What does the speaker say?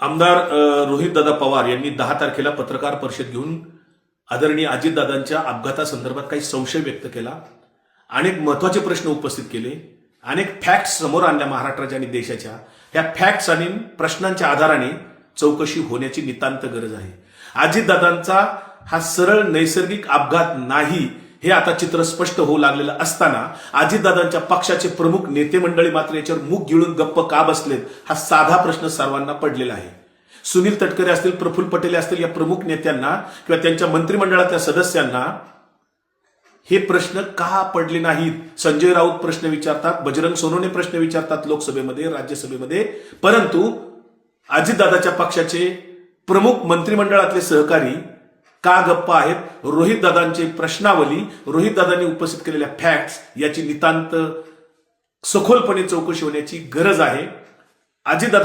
आमदार रोहितदादा पवार यांनी 10 तारखेला पत्रकार परिषद घेऊन आदरणीय अजितदादांच्या अपघातासंदर्भात काही संशय व्यक्त केला, अनेक महत्वाचे प्रश्न उपस्थित केले, अनेक फॅक्ट्स समोर आणल्या महाराष्ट्राच्या आणि देशाच्या. ह्या फॅक्ट्स आणि प्रश्नांच्या आधाराने चौकशी होण्याची नितांत गरज आहे. अजितदादांचा हा सरळ नैसर्गिक अपघात नाही हे आता चित्र स्पष्ट होऊ लागलेलं असताना अजितदादांच्या पक्षाचे प्रमुख नेते मंडळी मात्र याच्यावर मुख गिळून गप्प का बसलेत हा साधा प्रश्न सर्वांना पडलेला आहे. सुनील तटकरे असतील, प्रफुल्ल पटेल असतील, या प्रमुख नेत्यांना किंवा त्यांच्या मंत्रिमंडळातल्या सदस्यांना हे प्रश्न का पडले नाहीत? संजय राऊत प्रश्न विचारतात, बजरंग सोनवणे प्रश्न विचारतात लोकसभेमध्ये, राज्यसभेमध्ये, परंतु अजितदादाच्या पक्षाचे प्रमुख मंत्रिमंडळातले सहकारी का गप्प आहेत? रोहितदादांची प्रश्नावली, रोहितदादांनी उपस्थित केलेल्या फॅक्ट्स याची नितांत सखोलपणे चौकशी होण्याची गरज आहे. अजितदादा